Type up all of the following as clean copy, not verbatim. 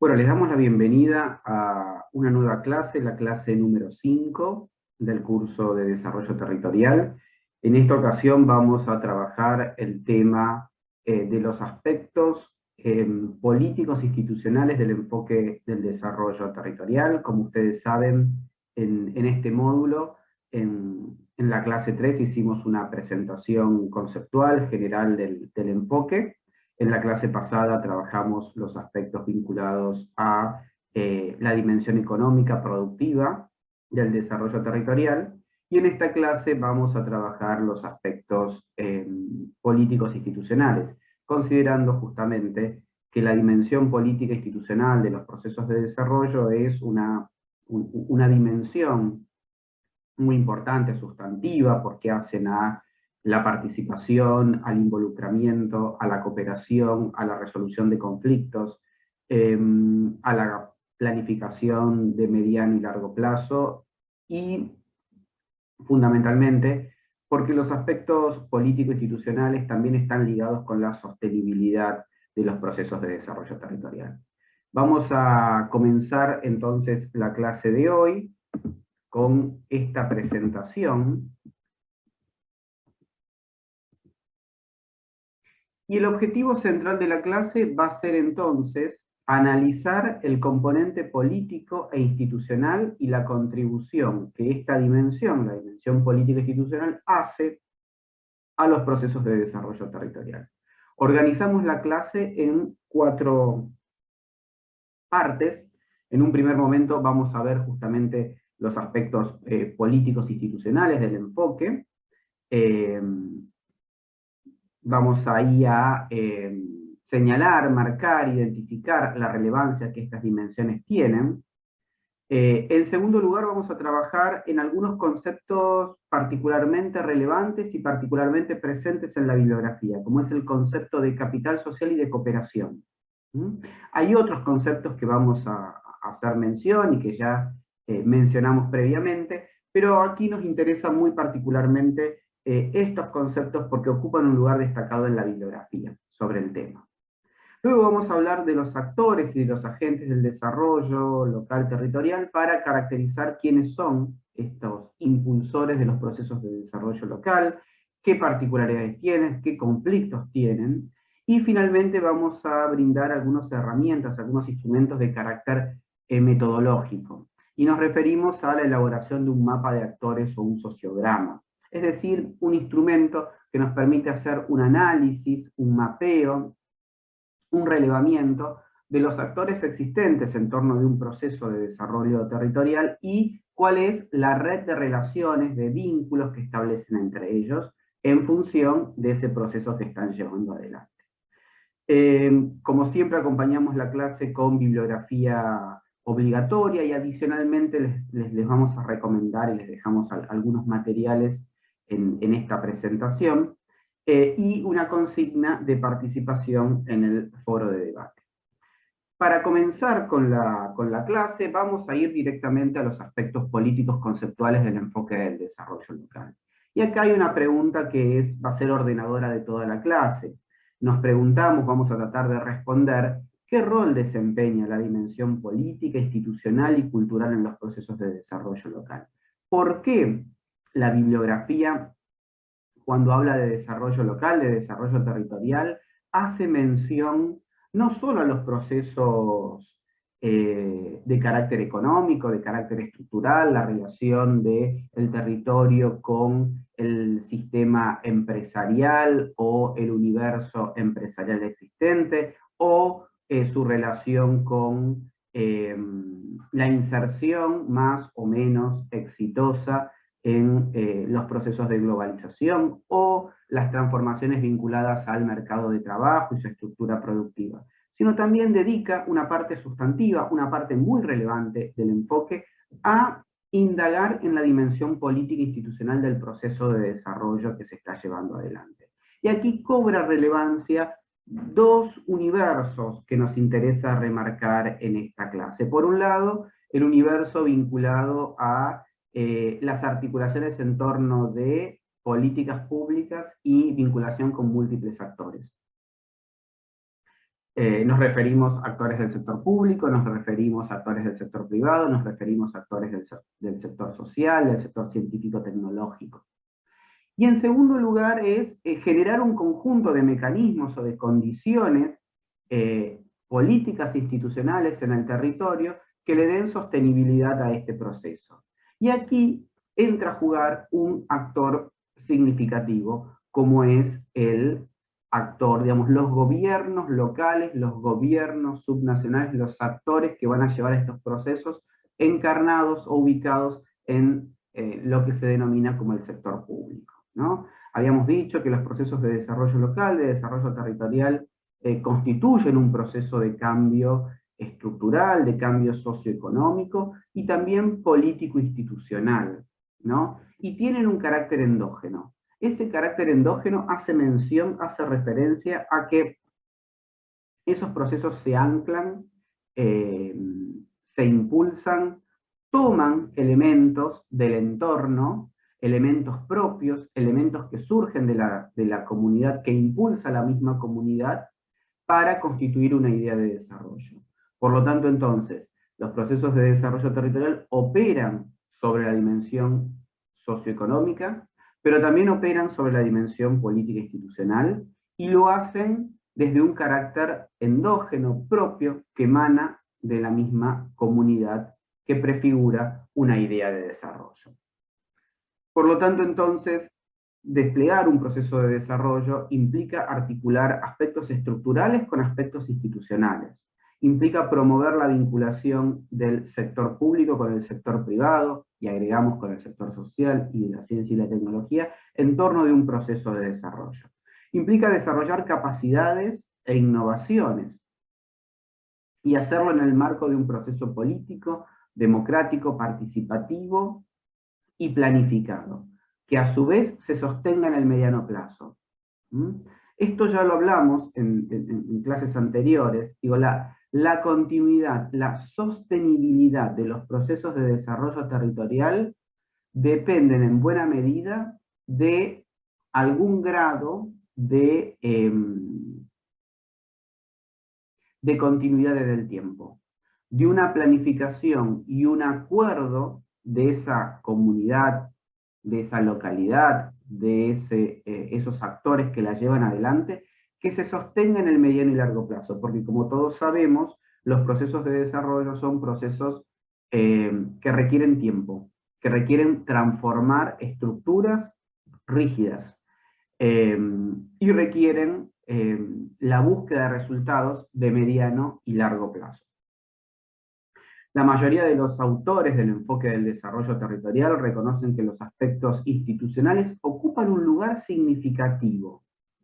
Bueno, les damos la bienvenida a una nueva clase, la clase número 5 del curso de Desarrollo Territorial. En esta ocasión vamos a trabajar el tema de los aspectos políticos institucionales del enfoque del desarrollo territorial. Como ustedes saben, en este módulo, en la clase 3 hicimos una presentación conceptual general del enfoque. En la clase pasada trabajamos los aspectos vinculados a la dimensión económica productiva del desarrollo territorial, y en esta clase vamos a trabajar los aspectos políticos institucionales, considerando justamente que la dimensión política institucional de los procesos de desarrollo es una dimensión muy importante, sustantiva, porque hacen a la participación, al involucramiento, a la cooperación, a la resolución de conflictos, a la planificación de mediano y largo plazo, y fundamentalmente porque los aspectos político-institucionales también están ligados con la sostenibilidad de los procesos de desarrollo territorial. Vamos a comenzar entonces la clase de hoy con esta presentación. Y el objetivo central de la clase va a ser entonces analizar el componente político e institucional y la contribución que esta dimensión, la dimensión política e institucional, hace a los procesos de desarrollo territorial. Organizamos la clase en 4 partes. En un primer momento vamos a ver justamente los aspectos políticos institucionales del enfoque. Vamos ahí a señalar, marcar, identificar la relevancia que estas dimensiones tienen. En segundo lugar, vamos a trabajar en algunos conceptos particularmente relevantes y particularmente presentes en la bibliografía, como es el concepto de capital social y de cooperación. Hay otros conceptos que vamos a hacer mención y que ya mencionamos previamente, pero aquí nos interesa muy particularmente estos conceptos porque ocupan un lugar destacado en la bibliografía sobre el tema. Luego vamos a hablar de los actores y de los agentes del desarrollo local territorial para caracterizar quiénes son estos impulsores de los procesos de desarrollo local, qué particularidades tienen, qué conflictos tienen, y finalmente vamos a brindar algunas herramientas, algunos instrumentos de carácter metodológico. Y nos referimos a la elaboración de un mapa de actores o un sociograma, es decir, un instrumento que nos permite hacer un análisis, un mapeo, un relevamiento de los actores existentes en torno de un proceso de desarrollo territorial y cuál es la red de relaciones, de vínculos que establecen entre ellos en función de ese proceso que están llevando adelante. Como siempre acompañamos la clase con bibliografía obligatoria y adicionalmente les vamos a recomendar y les dejamos algunos materiales en esta presentación, y una consigna de participación en el foro de debate. Para comenzar con la clase, vamos a ir directamente a los aspectos políticos conceptuales del enfoque del desarrollo local. Y acá hay una pregunta que va a ser ordenadora de toda la clase. Nos preguntamos, vamos a tratar de responder, ¿qué rol desempeña la dimensión política, institucional y cultural en los procesos de desarrollo local? ¿Por qué la bibliografía, cuando habla de desarrollo local, de desarrollo territorial, hace mención no solo a los procesos de carácter económico, de carácter estructural, la relación del territorio con el sistema empresarial o el universo empresarial existente, o su relación con la inserción más o menos exitosa en los procesos de globalización o las transformaciones vinculadas al mercado de trabajo y su estructura productiva, sino también dedica una parte sustantiva, una parte muy relevante del enfoque, a indagar en la dimensión política e institucional del proceso de desarrollo que se está llevando adelante. Y aquí cobra relevancia 2 universos que nos interesa remarcar en esta clase. Por un lado, el universo vinculado a las articulaciones en torno de políticas públicas y vinculación con múltiples actores. Nos referimos a actores del sector público, nos referimos a actores del sector privado, nos referimos a actores del sector social, del sector científico-tecnológico. Y en segundo lugar es generar un conjunto de mecanismos o de condiciones políticas institucionales en el territorio que le den sostenibilidad a este proceso. Y aquí entra a jugar un actor significativo, como es el actor, digamos, los gobiernos locales, los gobiernos subnacionales, los actores que van a llevar estos procesos encarnados o ubicados en lo que se denomina como el sector público, ¿no? Habíamos dicho que los procesos de desarrollo local, de desarrollo territorial, constituyen un proceso de cambio estructural, de cambio socioeconómico y también político-institucional, ¿no? Y tienen un carácter endógeno. Ese carácter endógeno hace mención, hace referencia a que esos procesos se anclan, se impulsan, toman elementos del entorno, elementos propios, elementos que surgen de la comunidad, que impulsa la misma comunidad, para constituir una idea de desarrollo. Por lo tanto, entonces, los procesos de desarrollo territorial operan sobre la dimensión socioeconómica, pero también operan sobre la dimensión política e institucional, y lo hacen desde un carácter endógeno propio que emana de la misma comunidad que prefigura una idea de desarrollo. Por lo tanto, entonces, desplegar un proceso de desarrollo implica articular aspectos estructurales con aspectos institucionales. Implica promover la vinculación del sector público con el sector privado, y agregamos con el sector social y de la ciencia y la tecnología, en torno de un proceso de desarrollo. Implica desarrollar capacidades e innovaciones, y hacerlo en el marco de un proceso político, democrático, participativo y planificado, que a su vez se sostenga en el mediano plazo. Esto ya lo hablamos en clases anteriores. Digo, la continuidad, la sostenibilidad de los procesos de desarrollo territorial dependen en buena medida de algún grado de continuidad desde el tiempo, de una planificación y un acuerdo de esa comunidad, de esa localidad, de esos actores que la llevan adelante, que se sostenga en el mediano y largo plazo, porque como todos sabemos, los procesos de desarrollo son procesos que requieren tiempo, que requieren transformar estructuras rígidas, y requieren la búsqueda de resultados de mediano y largo plazo. La mayoría de los autores del enfoque del desarrollo territorial reconocen que los aspectos institucionales ocupan un lugar significativo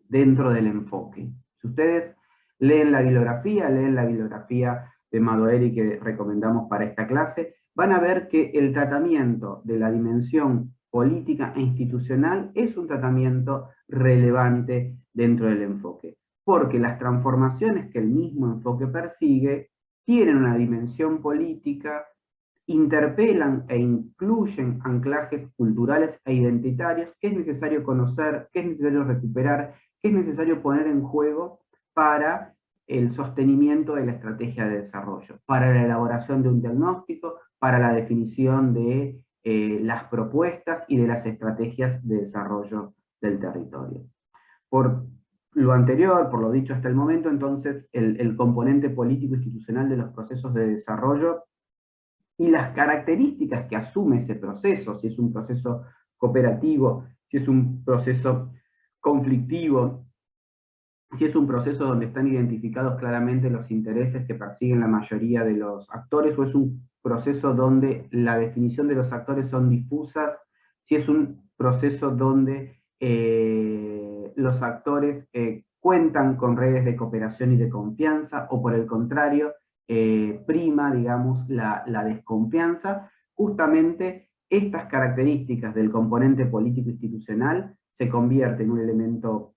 dentro del enfoque. Si ustedes leen la bibliografía de Madoeri que recomendamos para esta clase, van a ver que el tratamiento de la dimensión política e institucional es un tratamiento relevante dentro del enfoque, porque las transformaciones que el mismo enfoque persigue tienen una dimensión política, interpelan e incluyen anclajes culturales e identitarios que es necesario conocer, que es necesario recuperar, que es necesario poner en juego para el sostenimiento de la estrategia de desarrollo, para la elaboración de un diagnóstico, para la definición de las propuestas y de las estrategias de desarrollo del territorio. Por lo anterior, por lo dicho hasta el momento, entonces el componente político-institucional de los procesos de desarrollo y las características que asume ese proceso, si es un proceso cooperativo, si es un proceso conflictivo, si es un proceso donde están identificados claramente los intereses que persiguen la mayoría de los actores, o es un proceso donde la definición de los actores son difusas, si es un proceso donde los actores cuentan con redes de cooperación y de confianza, o por el contrario, prima, digamos, la desconfianza. Justamente estas características del componente político-institucional se convierten en un elemento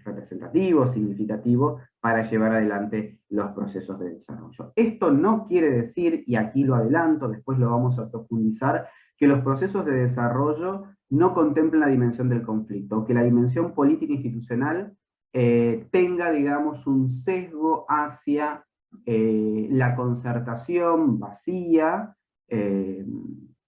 representativo, significativo, para llevar adelante los procesos de desarrollo. Esto no quiere decir, y aquí lo adelanto, después lo vamos a profundizar, que los procesos de desarrollo no contemplan la dimensión del conflicto, o que la dimensión política institucional tenga, digamos, un sesgo hacia la concertación vacía,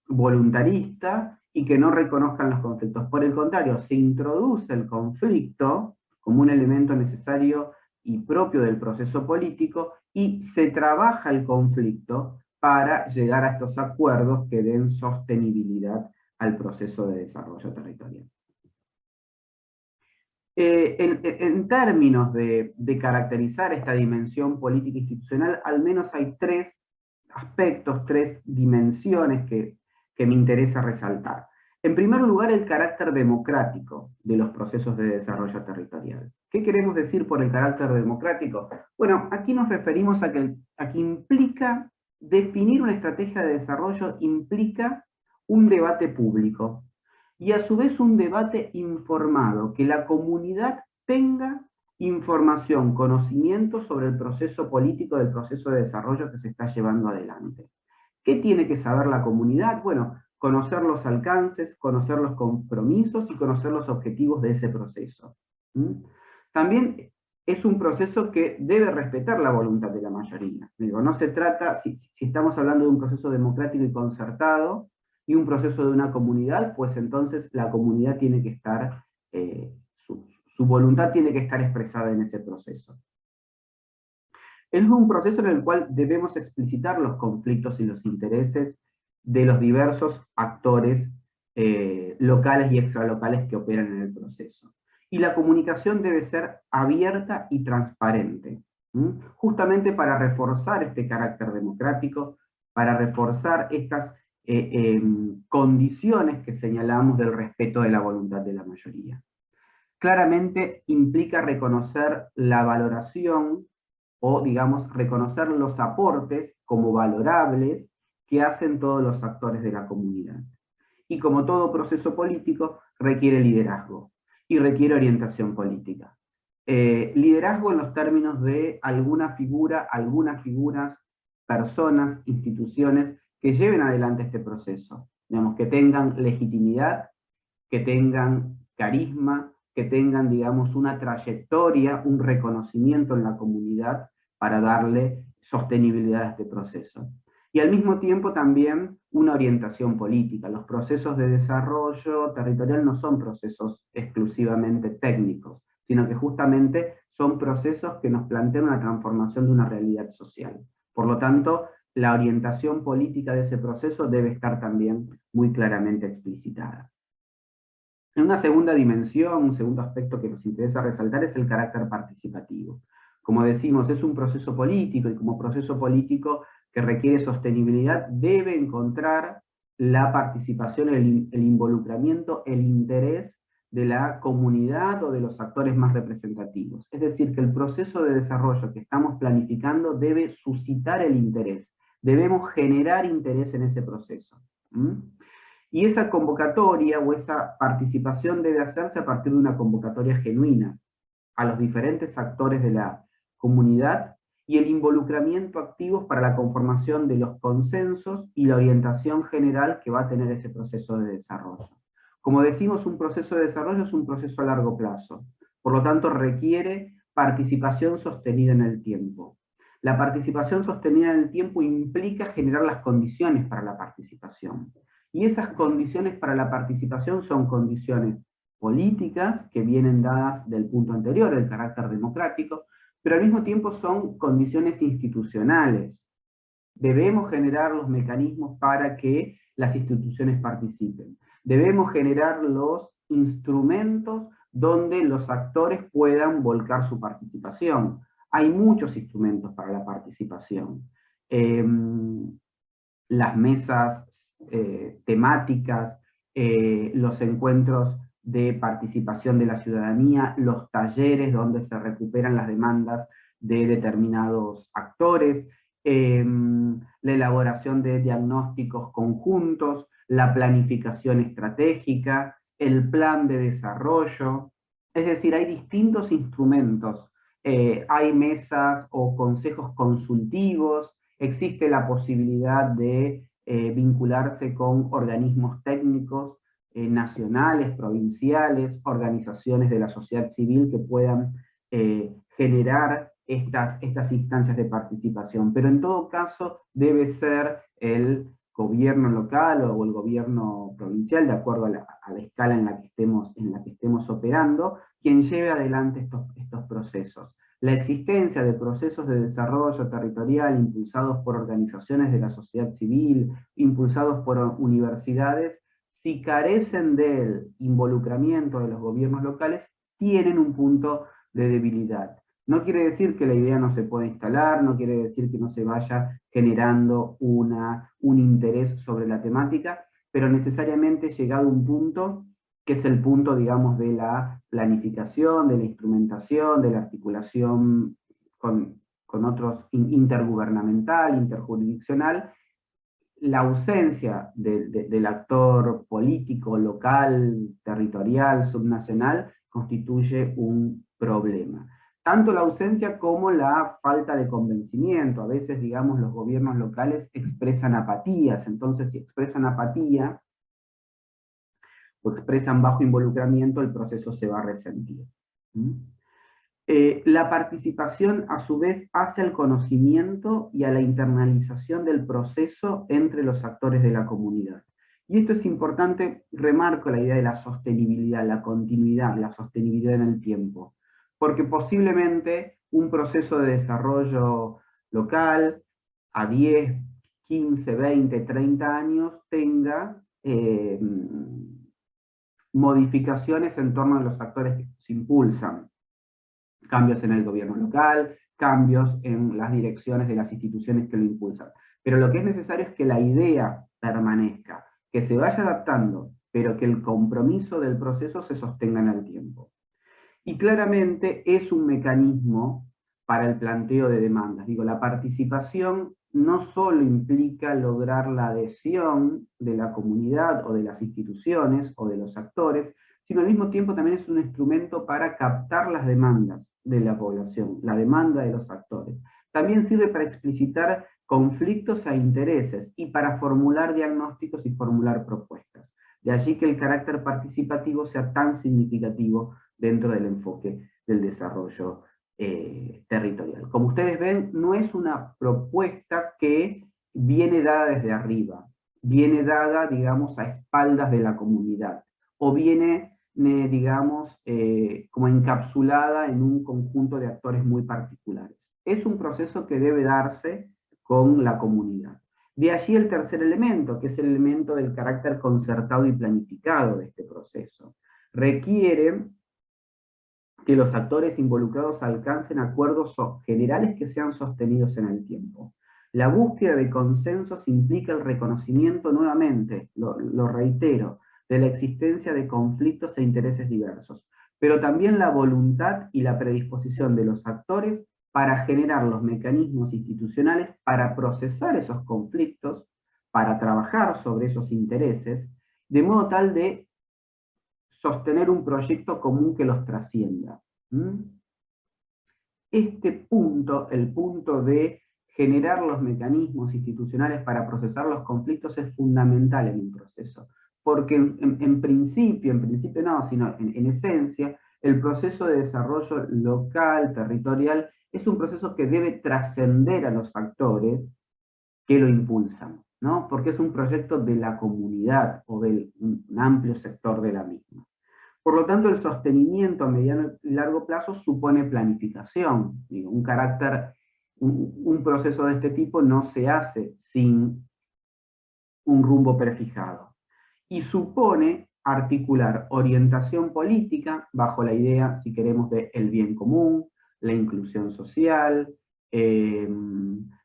voluntarista, y que no reconozcan los conflictos. Por el contrario, se introduce el conflicto como un elemento necesario y propio del proceso político, y se trabaja el conflicto para llegar a estos acuerdos que den sostenibilidad al proceso de desarrollo territorial. En términos de caracterizar esta dimensión política institucional, al menos hay tres aspectos, tres dimensiones que me interesa resaltar. En primer lugar, el carácter democrático de los procesos de desarrollo territorial. ¿Qué queremos decir por el carácter democrático? Bueno, aquí nos referimos a que implica definir una estrategia de desarrollo, implica un debate público, y a su vez un debate informado, que la comunidad tenga información, conocimiento sobre el proceso político del proceso de desarrollo que se está llevando adelante. ¿Qué tiene que saber la comunidad? Bueno, conocer los alcances, conocer los compromisos y conocer los objetivos de ese proceso. También es un proceso que debe respetar la voluntad de la mayoría. Digo, no se trata, si estamos hablando de un proceso democrático y concertado, y un proceso de una comunidad, pues entonces la comunidad tiene que estar, su voluntad tiene que estar expresada en ese proceso. Es un proceso en el cual debemos explicitar los conflictos y los intereses de los diversos actores locales y extralocales que operan en el proceso. Y la comunicación debe ser abierta y transparente, justamente para reforzar este carácter democrático, para reforzar estas condiciones que señalamos del respeto de la voluntad de la mayoría. Claramente implica reconocer la valoración, o digamos, reconocer los aportes como valorables que hacen todos los actores de la comunidad. Y como todo proceso político, requiere liderazgo y requiere orientación política. Liderazgo en los términos de algunas figuras, personas, instituciones que lleven adelante este proceso, digamos, que tengan legitimidad, que tengan carisma, que tengan, digamos, una trayectoria, un reconocimiento en la comunidad para darle sostenibilidad a este proceso. Y al mismo tiempo también una orientación política. Los procesos de desarrollo territorial no son procesos exclusivamente técnicos, sino que justamente son procesos que nos plantean una transformación de una realidad social. Por lo tanto, la orientación política de ese proceso debe estar también muy claramente explicitada. En una segunda dimensión, un segundo aspecto que nos interesa resaltar es el carácter participativo. Como decimos, es un proceso político, y como proceso político que requiere sostenibilidad, debe encontrar la participación, el involucramiento, el interés de la comunidad o de los actores más representativos. Es decir, que el proceso de desarrollo que estamos planificando debe suscitar el interés. Debemos generar interés en ese proceso. Y esa convocatoria o esa participación debe hacerse a partir de una convocatoria genuina a los diferentes actores de la comunidad y el involucramiento activo para la conformación de los consensos y la orientación general que va a tener ese proceso de desarrollo. Como decimos, un proceso de desarrollo es un proceso a largo plazo, por lo tanto requiere participación sostenida en el tiempo. La participación sostenida en el tiempo implica generar las condiciones para la participación. Y esas condiciones para la participación son condiciones políticas, que vienen dadas del punto anterior, del carácter democrático, pero al mismo tiempo son condiciones institucionales. Debemos generar los mecanismos para que las instituciones participen. Debemos generar los instrumentos donde los actores puedan volcar su participación. Hay muchos instrumentos para la participación. Las mesas temáticas, los encuentros de participación de la ciudadanía, los talleres donde se recuperan las demandas de determinados actores, la elaboración de diagnósticos conjuntos, la planificación estratégica, el plan de desarrollo. Es decir, hay distintos instrumentos, hay mesas o consejos consultivos, existe la posibilidad de vincularse con organismos técnicos nacionales, provinciales, organizaciones de la sociedad civil que puedan generar estas instancias de participación, pero en todo caso debe ser el gobierno local o el gobierno provincial, de acuerdo a la escala en la que estemos operando, quien lleve adelante estos procesos. La existencia de procesos de desarrollo territorial impulsados por organizaciones de la sociedad civil, impulsados por universidades, si carecen del involucramiento de los gobiernos locales, tienen un punto de debilidad. No quiere decir que la idea no se pueda instalar, no quiere decir que no se vaya generando un interés sobre la temática, pero necesariamente llegado un punto, que es el punto, digamos, de la planificación, de la instrumentación, de la articulación con otros intergubernamental, interjurisdiccional, la ausencia del actor político, local, territorial, subnacional, constituye un problema. Tanto la ausencia como la falta de convencimiento. A veces, digamos, los gobiernos locales expresan apatías, entonces si expresan apatía o expresan bajo involucramiento, el proceso se va a resentir. La participación, a su vez, hace al conocimiento y a la internalización del proceso entre los actores de la comunidad. Y esto es importante, remarco la idea de la sostenibilidad, la continuidad, la sostenibilidad en el tiempo, porque posiblemente un proceso de desarrollo local a 10, 15, 20, 30 años tenga modificaciones en torno a los actores que se impulsan. Cambios en el gobierno local, cambios en las direcciones de las instituciones que lo impulsan. Pero lo que es necesario es que la idea permanezca, que se vaya adaptando, pero que el compromiso del proceso se sostenga en el tiempo. Y claramente es un mecanismo para el planteo de demandas. Digo, la participación no solo implica lograr la adhesión de la comunidad o de las instituciones o de los actores, sino al mismo tiempo también es un instrumento para captar las demandas de la población, la demanda de los actores. También sirve para explicitar conflictos e intereses y para formular diagnósticos y formular propuestas. De allí que el carácter participativo sea tan significativo dentro del enfoque del desarrollo territorial. Como ustedes ven, no es una propuesta que viene dada desde arriba, viene dada, digamos, a espaldas de la comunidad, o viene, digamos, como encapsulada en un conjunto de actores muy particulares. Es un proceso que debe darse con la comunidad. De allí el tercer elemento, que es el elemento del carácter concertado y planificado de este proceso. Requiere que los actores involucrados alcancen acuerdos generales que sean sostenidos en el tiempo. La búsqueda de consensos implica el reconocimiento nuevamente, lo reitero, de la existencia de conflictos e intereses diversos, pero también la voluntad y la predisposición de los actores para generar los mecanismos institucionales para procesar esos conflictos, para trabajar sobre esos intereses, de modo tal de sostener un proyecto común que los trascienda. Este punto, el punto de generar los mecanismos institucionales para procesar los conflictos, es fundamental en un proceso, porque en principio no, sino en esencia, el proceso de desarrollo local, territorial, es un proceso que debe trascender a los actores que lo impulsan, ¿no? Porque es un proyecto de la comunidad o de un amplio sector de la misma. Por lo tanto, el sostenimiento a mediano y largo plazo supone planificación. Digo, un proceso de este tipo no se hace sin un rumbo prefijado. Y supone articular orientación política bajo la idea, si queremos, de el bien común, la inclusión social,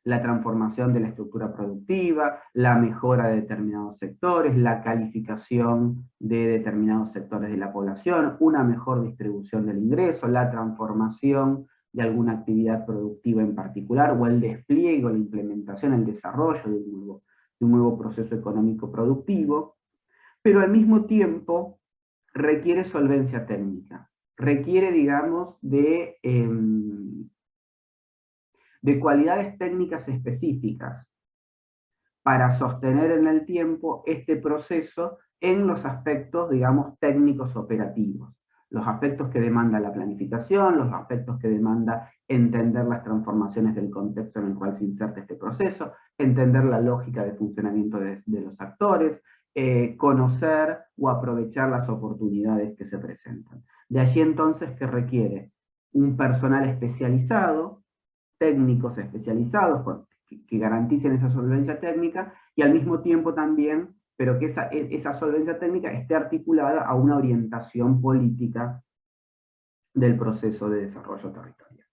la transformación de la estructura productiva, la mejora de determinados sectores, la calificación de determinados sectores de la población, una mejor distribución del ingreso, la transformación de alguna actividad productiva en particular, o el despliegue, o la implementación, el desarrollo de un nuevo proceso económico productivo, pero al mismo tiempo requiere solvencia técnica, requiere, digamos, de cualidades técnicas específicas para sostener en el tiempo este proceso en los aspectos, digamos, técnicos operativos. los aspectos que demanda la planificación, los aspectos que demanda entender las transformaciones del contexto en el cual se inserta este proceso, entender la lógica de funcionamiento de los actores, conocer o aprovechar las oportunidades que se presentan. De allí entonces que requiere un personal especializado, técnicos especializados que garanticen esa solvencia técnica, y al mismo tiempo también, pero que esa solvencia técnica esté articulada a una orientación política del proceso de desarrollo territorial.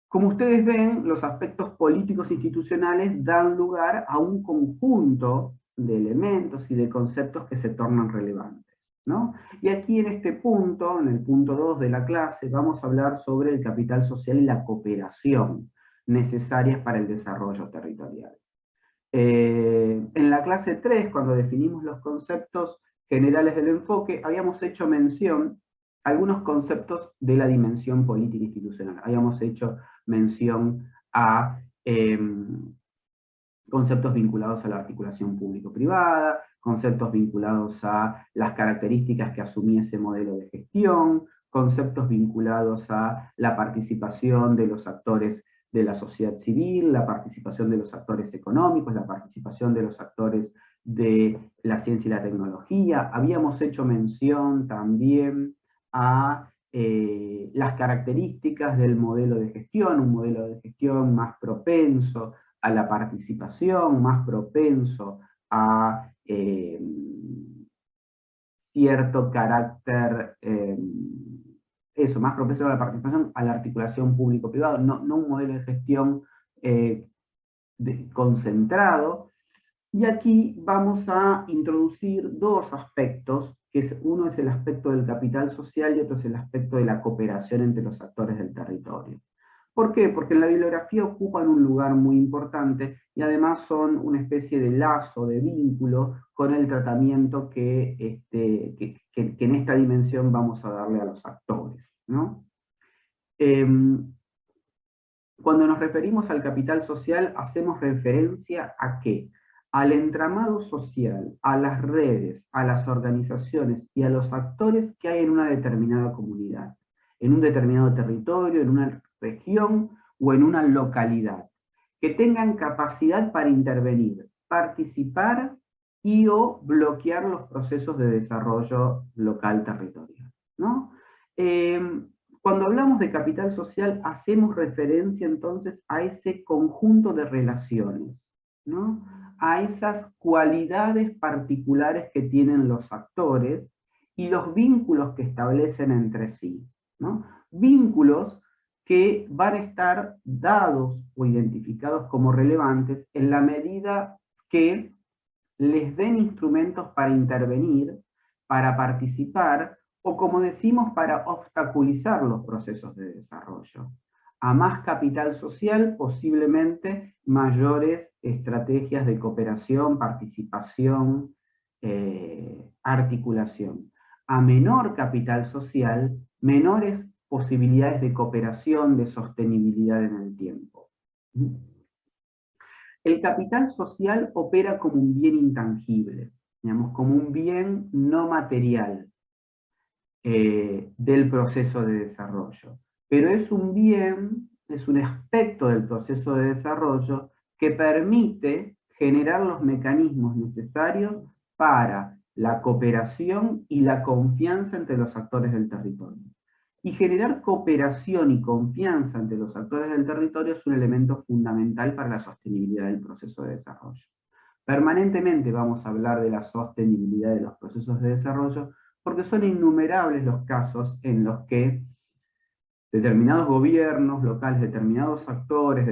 Como ustedes ven, los aspectos políticos institucionales dan lugar a un conjunto de elementos y de conceptos que se tornan relevantes, ¿no? Y aquí en este punto, en el punto 2 de la clase, vamos a hablar sobre el capital social y la cooperación necesarias para el desarrollo territorial. En la clase 3, cuando definimos los conceptos generales del enfoque, habíamos hecho mención a algunos conceptos de la dimensión política institucional. Habíamos hecho mención a conceptos vinculados a la articulación público-privada, conceptos vinculados a las características que asumía ese modelo de gestión, conceptos vinculados a la participación de los actores de la sociedad civil, la participación de los actores económicos, la participación de los actores de la ciencia y la tecnología. Habíamos hecho mención también a las características del modelo de gestión, un modelo de gestión más propenso a la participación, más propenso a cierto carácter, más propenso a la participación, a la articulación público-privado, no un modelo de gestión concentrado. Y aquí vamos a introducir dos aspectos, uno es el aspecto del capital social y otro es el aspecto de la cooperación entre los actores del territorio. ¿Por qué? Porque en la bibliografía ocupan un lugar muy importante y además son una especie de lazo, de vínculo con el tratamiento que en esta dimensión vamos a darle a los actores, ¿no? Cuando nos referimos al capital social, hacemos referencia ¿a qué? Al entramado social, a las redes, a las organizaciones y a los actores que hay en una determinada comunidad, en un determinado territorio, en una región o en una localidad, que tengan capacidad para intervenir, participar y o bloquear los procesos de desarrollo local territorial, ¿no? Cuando hablamos de capital social, hacemos referencia entonces a ese conjunto de relaciones, ¿no? A esas cualidades particulares que tienen los actores y los vínculos que establecen entre sí, ¿no? Vínculos que van a estar dados o identificados como relevantes en la medida que les den instrumentos para intervenir, para participar, o como decimos, para obstaculizar los procesos de desarrollo. A más capital social, posiblemente mayores estrategias de cooperación, participación, articulación. A menor capital social, menores posibilidades de cooperación, de sostenibilidad en el tiempo. El capital social opera como un bien intangible, digamos, como un bien no material del proceso de desarrollo. Pero es un bien, es un aspecto del proceso de desarrollo que permite generar los mecanismos necesarios para la cooperación y la confianza entre los actores del territorio. Y generar cooperación y confianza entre los actores del territorio es un elemento fundamental para la sostenibilidad del proceso de desarrollo. Permanentemente vamos a hablar de la sostenibilidad de los procesos de desarrollo porque son innumerables los casos en los que determinados gobiernos locales, determinados actores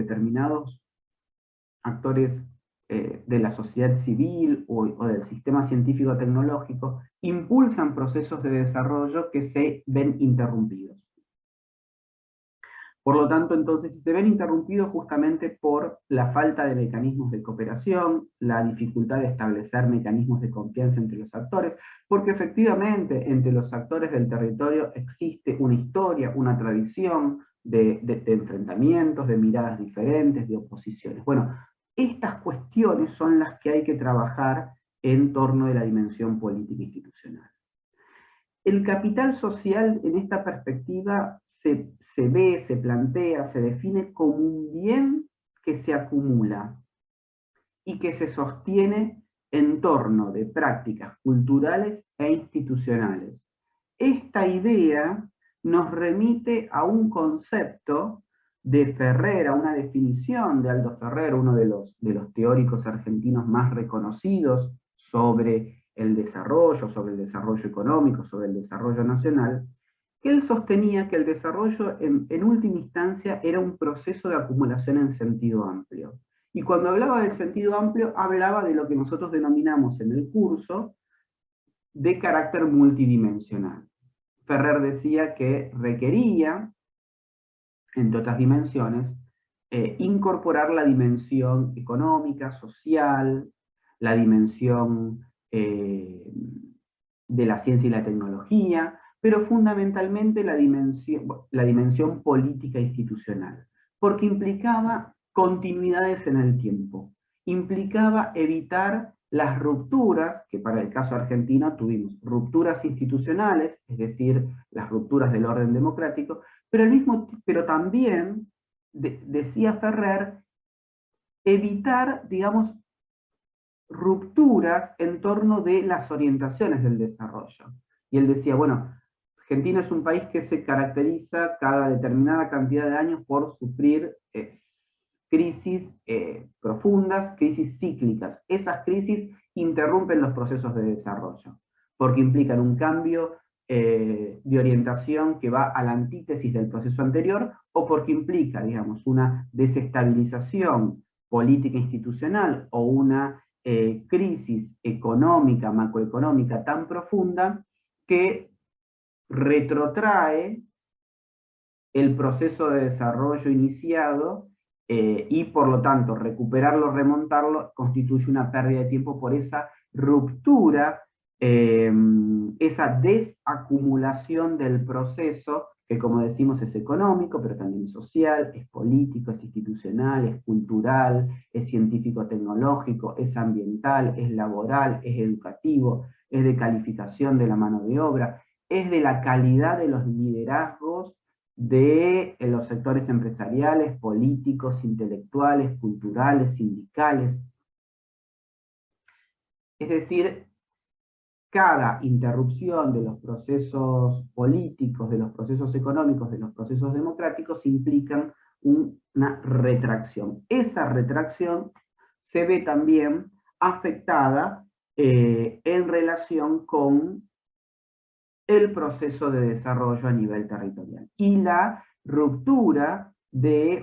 de la sociedad civil o del sistema científico-tecnológico impulsan procesos de desarrollo que se ven interrumpidos. Por lo tanto, entonces, se ven interrumpidos justamente por la falta de mecanismos de cooperación, la dificultad de establecer mecanismos de confianza entre los actores, porque efectivamente entre los actores del territorio existe una historia, una tradición de enfrentamientos, de miradas diferentes, de oposiciones. Bueno, estas cuestiones son las que hay que trabajar en torno de la dimensión política institucional. El capital social en esta perspectiva se ve, se plantea, se define como un bien que se acumula y que se sostiene en torno de prácticas culturales e institucionales. Esta idea nos remite a un concepto de Ferrer, a una definición de Aldo Ferrer, uno de los teóricos argentinos más reconocidos sobre el desarrollo económico, sobre el desarrollo nacional, que él sostenía que el desarrollo en última instancia era un proceso de acumulación en sentido amplio. Y cuando hablaba del sentido amplio, hablaba de lo que nosotros denominamos en el curso de carácter multidimensional. Ferrer decía que requería, entre otras dimensiones, incorporar la dimensión económica, social, la dimensión de la ciencia y la tecnología, pero fundamentalmente la dimensión política e institucional, porque implicaba continuidades en el tiempo, implicaba evitar las rupturas, que para el caso argentino tuvimos rupturas institucionales, es decir, las rupturas del orden democrático, pero también, decía Ferrer, evitar, digamos, rupturas en torno de las orientaciones del desarrollo. Y él decía, bueno, Argentina es un país que se caracteriza cada determinada cantidad de años por sufrir crisis profundas, crisis cíclicas. Esas crisis interrumpen los procesos de desarrollo, porque implican un cambio de orientación que va a la antítesis del proceso anterior, o porque implica, digamos, una desestabilización política institucional o una crisis económica, macroeconómica tan profunda que retrotrae el proceso de desarrollo iniciado y por lo tanto recuperarlo, remontarlo, constituye una pérdida de tiempo por esa ruptura, esa desacumulación del proceso, que como decimos es económico, pero también es social, es político, es institucional, es cultural, es científico-tecnológico, es ambiental, es laboral, es educativo, es de calificación de la mano de obra, es de la calidad de los liderazgos de los sectores empresariales, políticos, intelectuales, culturales, sindicales. Es decir, cada interrupción de los procesos políticos, de los procesos económicos, de los procesos democráticos implican una retracción. Esa retracción se ve también afectada en relación con el proceso de desarrollo a nivel territorial. Y la ruptura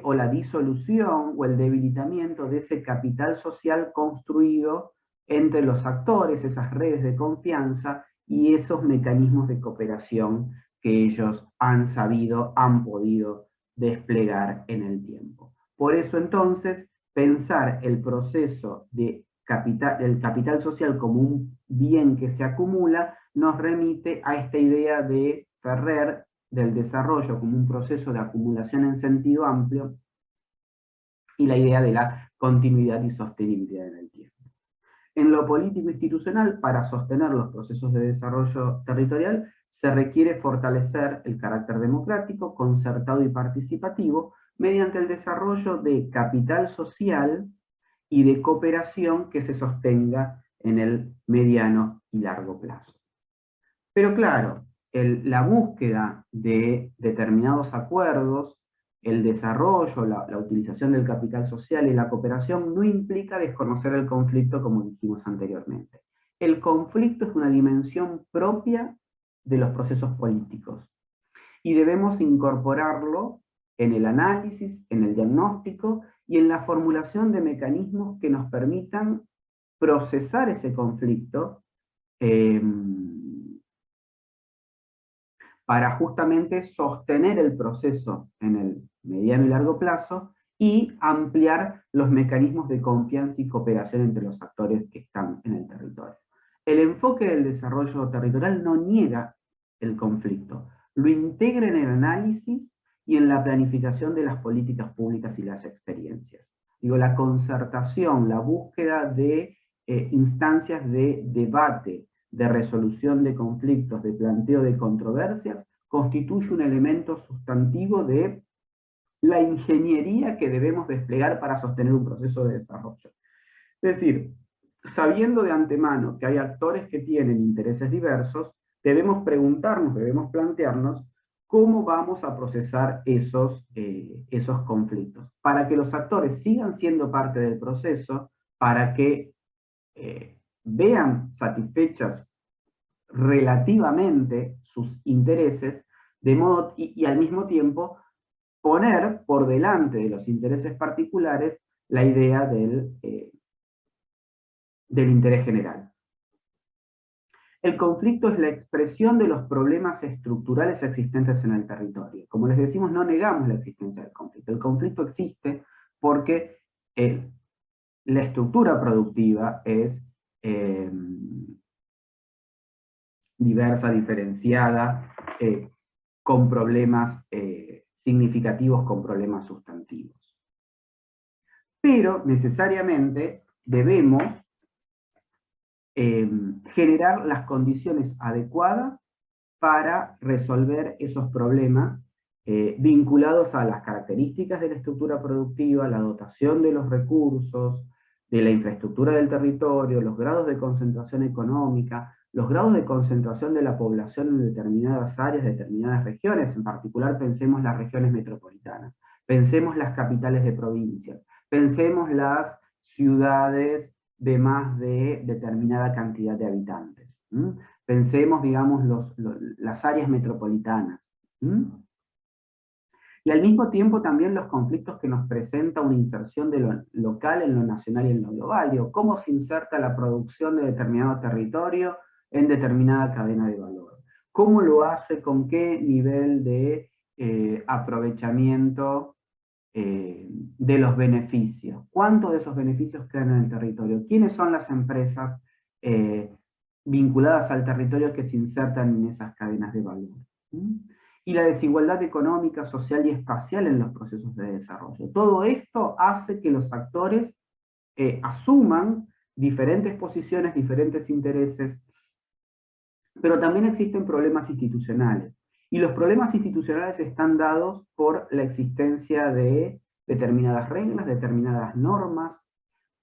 o la disolución o el debilitamiento de ese capital social construido entre los actores, esas redes de confianza y esos mecanismos de cooperación que ellos han sabido, han podido desplegar en el tiempo. Por eso entonces, pensar el proceso del capital social como un bien que se acumula nos remite a esta idea de Ferrer del desarrollo como un proceso de acumulación en sentido amplio y la idea de la continuidad y sostenibilidad en el tiempo. En lo político institucional, para sostener los procesos de desarrollo territorial, se requiere fortalecer el carácter democrático, concertado y participativo mediante el desarrollo de capital social y de cooperación que se sostenga en el mediano y largo plazo. Pero claro, la búsqueda de determinados acuerdos, el desarrollo, la utilización del capital social y la cooperación no implica desconocer el conflicto como dijimos anteriormente. El conflicto es una dimensión propia de los procesos políticos y debemos incorporarlo en el análisis, en el diagnóstico y en la formulación de mecanismos que nos permitan procesar ese conflicto para justamente sostener el proceso en el mediano y largo plazo y ampliar los mecanismos de confianza y cooperación entre los actores que están en el territorio. El enfoque del desarrollo territorial no niega el conflicto, lo integra en el análisis y en la planificación de las políticas públicas y las experiencias. Digo, la concertación, la búsqueda de instancias de debate, de resolución de conflictos, de planteo de controversias, constituye un elemento sustantivo de la ingeniería que debemos desplegar para sostener un proceso de desarrollo. Es decir, sabiendo de antemano que hay actores que tienen intereses diversos, debemos preguntarnos, debemos plantearnos cómo vamos a procesar esos conflictos, para que los actores sigan siendo parte del proceso, para que vean satisfechas relativamente sus intereses, de modo, y al mismo tiempo poner por delante de los intereses particulares la idea del interés general. El conflicto es la expresión de los problemas estructurales existentes en el territorio. Como les decimos, no negamos la existencia del conflicto. El conflicto existe porque la estructura productiva es diversa, diferenciada, con problemas significativos, con problemas sustantivos. Pero necesariamente debemos generar las condiciones adecuadas para resolver esos problemas vinculados a las características de la estructura productiva, la dotación de los recursos, de la infraestructura del territorio, los grados de concentración económica, los grados de concentración de la población en determinadas áreas, determinadas regiones, en particular pensemos las regiones metropolitanas, pensemos las capitales de provincias, pensemos las ciudades de más de determinada cantidad de habitantes. Pensemos, digamos, las áreas metropolitanas. Y al mismo tiempo también los conflictos que nos presenta una inserción de lo local en lo nacional y en lo global. Digo, cómo se inserta la producción de determinado territorio en determinada cadena de valor. ¿Cómo lo hace? ¿Con qué nivel de aprovechamiento de los beneficios? ¿Cuántos de esos beneficios quedan en el territorio? ¿Quiénes son las empresas vinculadas al territorio que se insertan en esas cadenas de valor? Y la desigualdad económica, social y espacial en los procesos de desarrollo. Todo esto hace que los actores asuman diferentes posiciones, diferentes intereses, pero también existen problemas institucionales. Y los problemas institucionales están dados por la existencia de determinadas reglas, determinadas normas,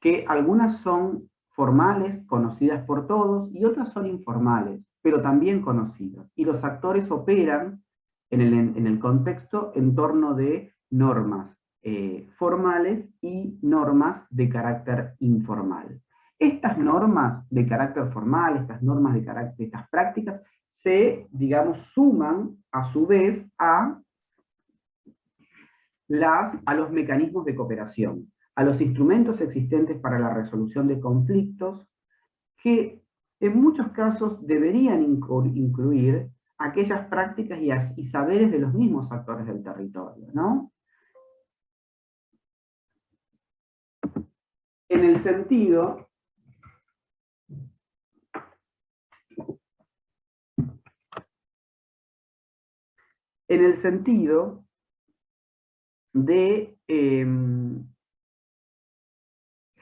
que algunas son formales, conocidas por todos, y otras son informales, pero también conocidas. Y los actores operan en el contexto en torno de normas formales y normas de carácter informal. Estas normas de carácter formal, estas normas de carácter, estas prácticas, se, digamos, suman a su vez a los mecanismos de cooperación, a los instrumentos existentes para la resolución de conflictos, que en muchos casos deberían incluir aquellas prácticas y saberes de los mismos actores del territorio, ¿no? En el sentido de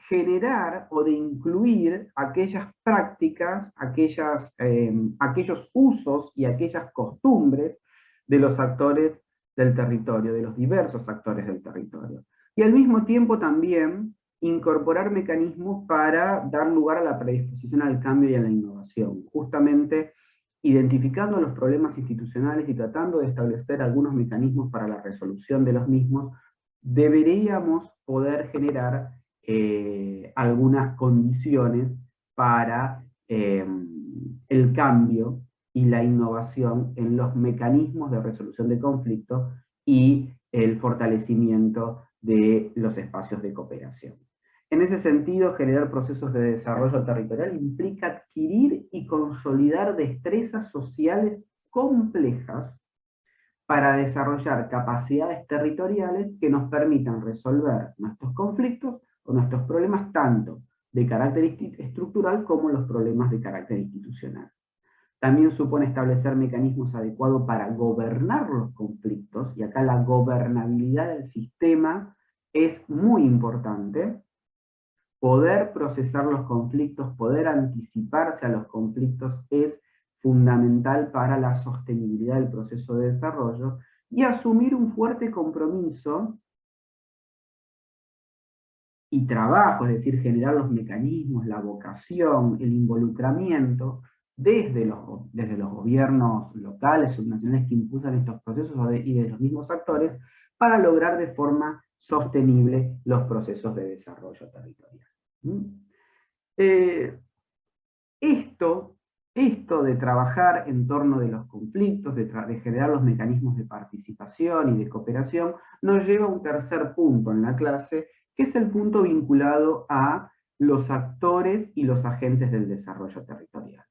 generar o de incluir aquellas prácticas, aquellos usos y aquellas costumbres de los actores del territorio, de los diversos actores del territorio. Y al mismo tiempo también incorporar mecanismos para dar lugar a la predisposición al cambio y a la innovación, justamente identificando los problemas institucionales y tratando de establecer algunos mecanismos para la resolución de los mismos, deberíamos poder generar algunas condiciones para el cambio y la innovación en los mecanismos de resolución de conflictos y el fortalecimiento de los espacios de cooperación. En ese sentido, generar procesos de desarrollo territorial implica adquirir y consolidar destrezas sociales complejas para desarrollar capacidades territoriales que nos permitan resolver nuestros conflictos o nuestros problemas tanto de carácter estructural como los problemas de carácter institucional. También supone establecer mecanismos adecuados para gobernar los conflictos, y acá la gobernabilidad del sistema es muy importante, poder procesar los conflictos, poder anticiparse a los conflictos es fundamental para la sostenibilidad del proceso de desarrollo, y asumir un fuerte compromiso y trabajo, es decir, generar los mecanismos, la vocación, el involucramiento desde los gobiernos locales, subnacionales que impulsan estos procesos y de los mismos actores, para lograr de forma sostenible los procesos de desarrollo territorial. Eh, esto, esto de trabajar en torno de los conflictos, de generar los mecanismos de participación y de cooperación, nos lleva a un tercer punto en la clase, que es el punto vinculado a los actores y los agentes del desarrollo territorial.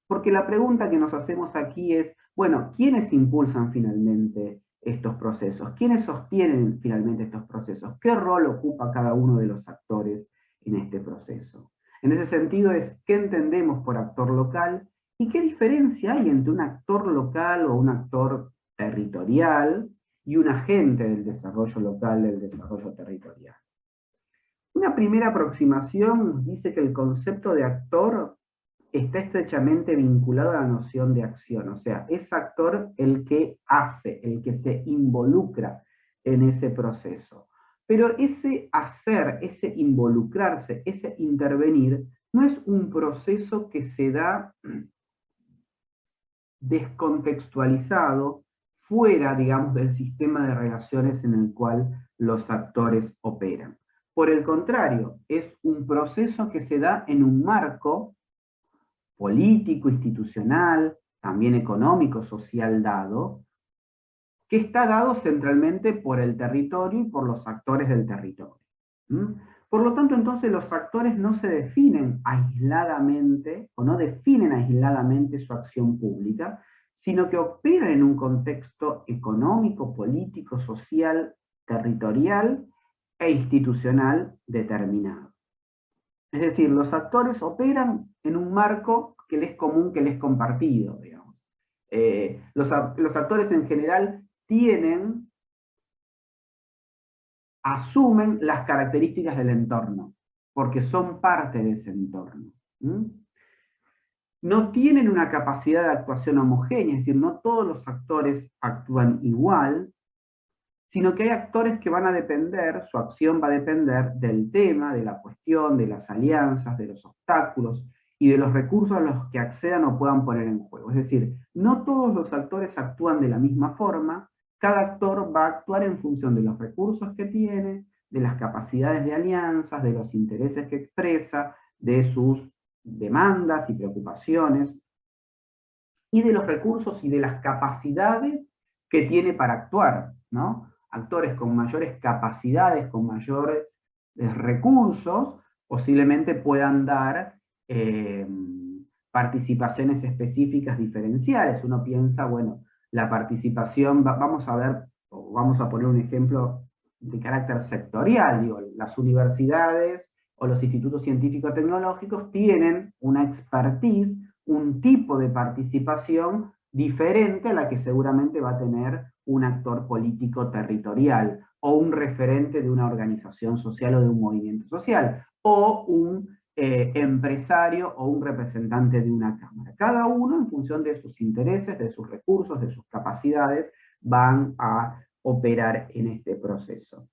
Porque la pregunta que nos hacemos aquí es, bueno, ¿quiénes impulsan finalmente estos procesos? ¿Quiénes sostienen finalmente estos procesos? ¿Qué rol ocupa cada uno de los actores en este proceso? En ese sentido es, ¿qué entendemos por actor local? ¿Y qué diferencia hay entre un actor local o un actor territorial y un agente del desarrollo local, del desarrollo territorial? Una primera aproximación nos dice que el concepto de actor está estrechamente vinculado a la noción de acción, o sea, es actor el que hace, el que se involucra en ese proceso. Pero ese hacer, ese involucrarse, ese intervenir, no es un proceso que se da descontextualizado, fuera, digamos, del sistema de relaciones en el cual los actores operan. Por el contrario, es un proceso que se da en un marco político, institucional, también económico, social dado, que está dado centralmente por el territorio y por los actores del territorio. Por lo tanto, entonces los actores no se definen aisladamente, o no definen aisladamente su acción pública, sino que operan en un contexto económico, político, social, territorial e institucional determinado. Es decir, los actores operan en un marco que les es común, que les es compartido, digamos. Los actores en general asumen las características del entorno, porque son parte de ese entorno. No tienen una capacidad de actuación homogénea, es decir, no todos los actores actúan igual, sino que hay actores que van a depender, su acción va a depender del tema, de la cuestión, de las alianzas, de los obstáculos y de los recursos a los que accedan o puedan poner en juego. Es decir, no todos los actores actúan de la misma forma, cada actor va a actuar en función de los recursos que tiene, de las capacidades de alianzas, de los intereses que expresa, de sus demandas y preocupaciones, y de los recursos y de las capacidades que tiene para actuar, ¿no? Actores con mayores capacidades, con mayores recursos, posiblemente puedan dar participaciones específicas diferenciales. Uno piensa, bueno, la participación, vamos a ver, o vamos a poner un ejemplo de carácter sectorial, digo, las universidades o los institutos científicos tecnológicos tienen una expertise, un tipo de participación diferente a la que seguramente va a tener un actor político territorial, o un referente de una organización social o de un movimiento social, o un empresario o un representante de una cámara. Cada uno, en función de sus intereses, de sus recursos, de sus capacidades, van a operar en este proceso.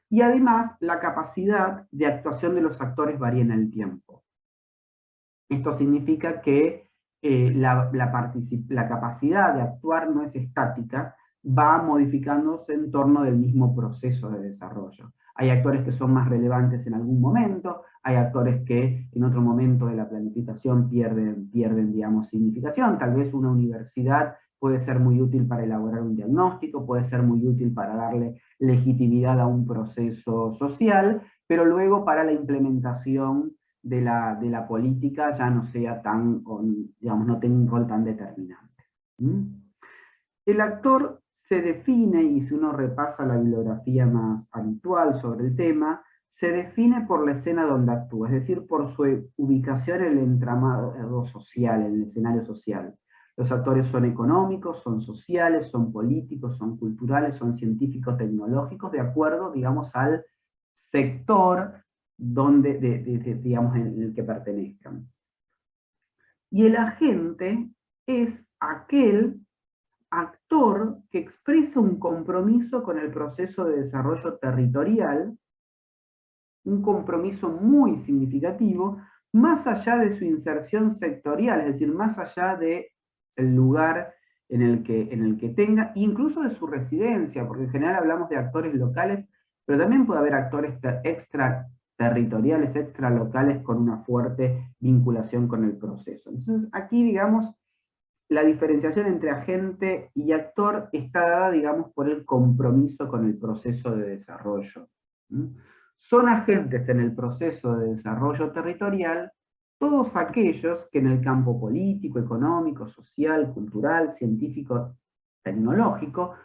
Y además, la capacidad de actuación de los actores varía en el tiempo. Esto significa que la capacidad de actuar no es estática, va modificándose en torno del mismo proceso de desarrollo. Hay actores que son más relevantes en algún momento, hay actores que en otro momento de la planificación pierden digamos, significación. Tal vez una universidad puede ser muy útil para elaborar un diagnóstico, puede ser muy útil para darle legitimidad a un proceso social, pero luego para la implementación de la política ya no sea tan, digamos, no tenga un rol tan determinante. El actor se define, y si uno repasa la bibliografía más habitual sobre el tema, se define por la escena donde actúa, es decir, por su ubicación en el entramado social, en el escenario social. Los actores son económicos, son sociales, son políticos, son culturales, son científicos, tecnológicos, de acuerdo, digamos, al sector digamos, en el que pertenezcan. Y el agente es aquel actor que expresa un compromiso con el proceso de desarrollo territorial, un compromiso muy significativo, más allá de su inserción sectorial, es decir, más allá del lugar en el que tenga, incluso de su residencia, porque en general hablamos de actores locales, pero también puede haber actores extraterritoriales, extralocales, con una fuerte vinculación con el proceso. Entonces, aquí, digamos, la diferenciación entre agente y actor está dada, digamos, por el compromiso con el proceso de desarrollo. Son agentes en el proceso de desarrollo territorial todos aquellos que en el campo político, económico, social, cultural, científico, tecnológico,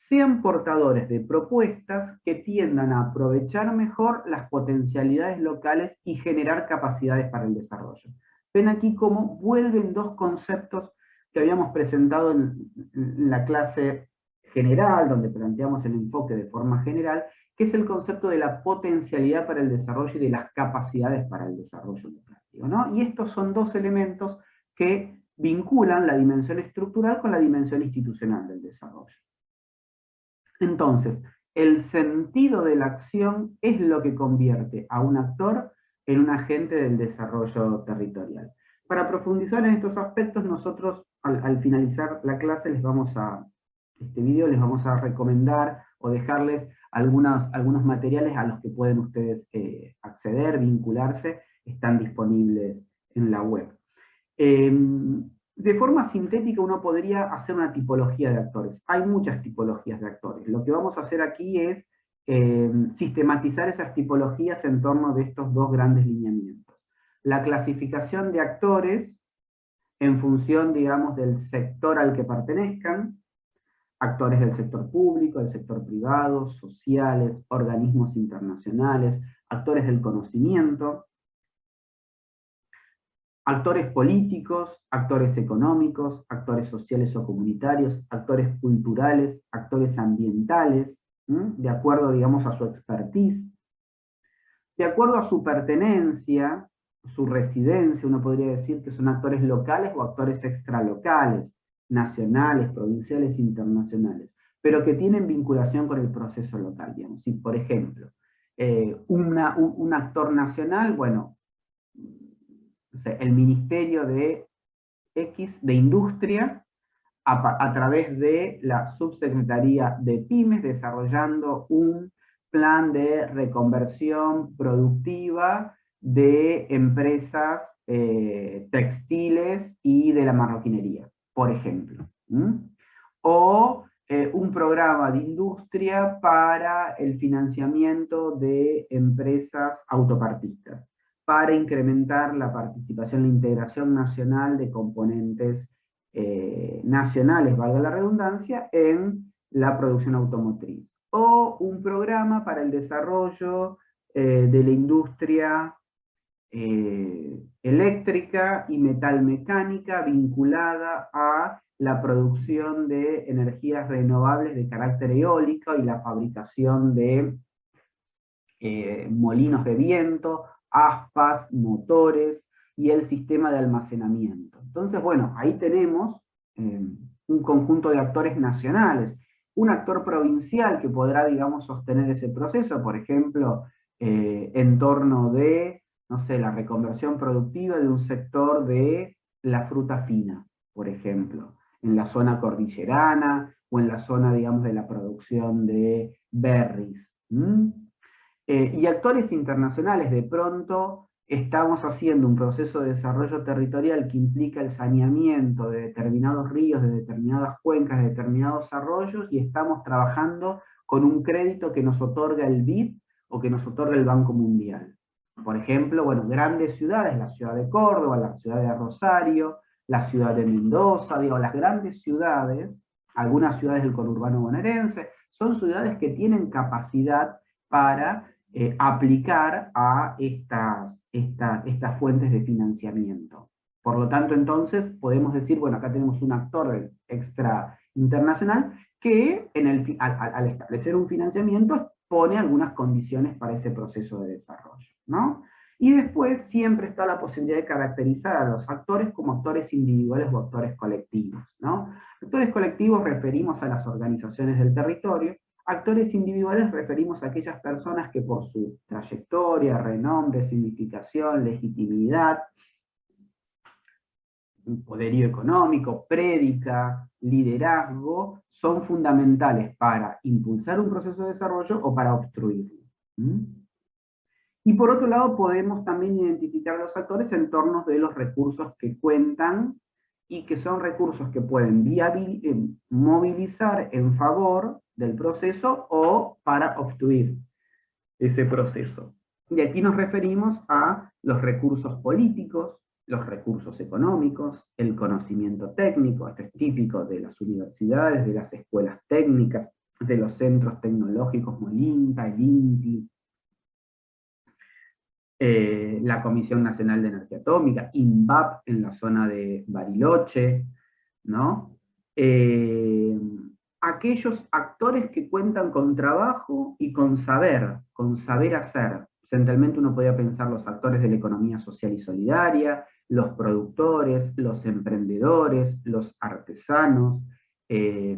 sean portadores de propuestas que tiendan a aprovechar mejor las potencialidades locales y generar capacidades para el desarrollo. Ven aquí cómo vuelven dos conceptos que habíamos presentado en la clase general, donde planteamos el enfoque de forma general, que es el concepto de la potencialidad para el desarrollo y de las capacidades para el desarrollo educativo, ¿no? Y estos son dos elementos que vinculan la dimensión estructural con la dimensión institucional del desarrollo. Entonces, el sentido de la acción es lo que convierte a un actor en un agente del desarrollo territorial. Para profundizar en estos aspectos, nosotros al finalizar la clase este video les vamos a recomendar o dejarles algunos materiales a los que pueden ustedes acceder, vincularse, están disponibles en la web. De forma sintética uno podría hacer una tipología de actores. Hay muchas tipologías de actores. Lo que vamos a hacer aquí es sistematizar esas tipologías en torno de estos dos grandes lineamientos. La clasificación de actores en función, digamos, del sector al que pertenezcan, actores del sector público, del sector privado, sociales, organismos internacionales, actores del conocimiento, actores políticos, actores económicos, actores sociales o comunitarios, actores culturales, actores ambientales, de acuerdo, digamos, a su expertise, de acuerdo a su pertenencia, su residencia, uno podría decir que son actores locales o actores extralocales, nacionales, provinciales, internacionales, pero que tienen vinculación con el proceso local, digamos. Si, por ejemplo, un actor nacional, bueno, el Ministerio de X de Industria, a través de la Subsecretaría de Pymes, desarrollando un plan de reconversión productiva de empresas textiles y de la marroquinería, por ejemplo. O un programa de industria para el financiamiento de empresas autopartistas, para incrementar la participación, la integración nacional de componentes nacionales, valga la redundancia, en la producción automotriz. O un programa para el desarrollo de la industria eléctrica y metalmecánica vinculada a la producción de energías renovables de carácter eólico y la fabricación de molinos de viento, aspas, motores y el sistema de almacenamiento. Entonces, bueno, ahí tenemos un conjunto de actores nacionales, un actor provincial que podrá, digamos, sostener ese proceso, por ejemplo, en torno de, no sé, la reconversión productiva de un sector de la fruta fina, por ejemplo, en la zona cordillerana, o en la zona, digamos, de la producción de berries. Y actores internacionales, de pronto estamos haciendo un proceso de desarrollo territorial que implica el saneamiento de determinados ríos, de determinadas cuencas, de determinados arroyos, y estamos trabajando con un crédito que nos otorga el BID o que nos otorga el Banco Mundial. Por ejemplo, bueno, grandes ciudades, la ciudad de Córdoba, la ciudad de Rosario, la ciudad de Mendoza, digo, las grandes ciudades, algunas ciudades del conurbano bonaerense, son ciudades que tienen capacidad para aplicar a estas fuentes de financiamiento. Por lo tanto, entonces, podemos decir, bueno, acá tenemos un actor extra internacional que al establecer un financiamiento pone algunas condiciones para ese proceso de desarrollo. ¿no? Y después siempre está la posibilidad de caracterizar a los actores como actores individuales o actores colectivos, ¿no? Actores colectivos referimos a las organizaciones del territorio, actores individuales referimos a aquellas personas que por su trayectoria, renombre, significación, legitimidad, poderío económico, prédica, liderazgo, son fundamentales para impulsar un proceso de desarrollo o para obstruirlo. ¿Mm? Y por otro lado, podemos también identificar a los actores en torno de los recursos que cuentan y que son recursos que pueden movilizar en favor del proceso o para obstruir ese proceso. Y aquí nos referimos a los recursos políticos, los recursos económicos, el conocimiento técnico, esto es típico de las universidades, de las escuelas técnicas, de los centros tecnológicos como el INTA, el INTI, la Comisión Nacional de Energía Atómica, INVAP en la zona de Bariloche, ¿no? Aquellos actores que cuentan con trabajo y con saber hacer. Centralmente uno podría pensar los actores de la economía social y solidaria, los productores, los emprendedores, los artesanos, eh,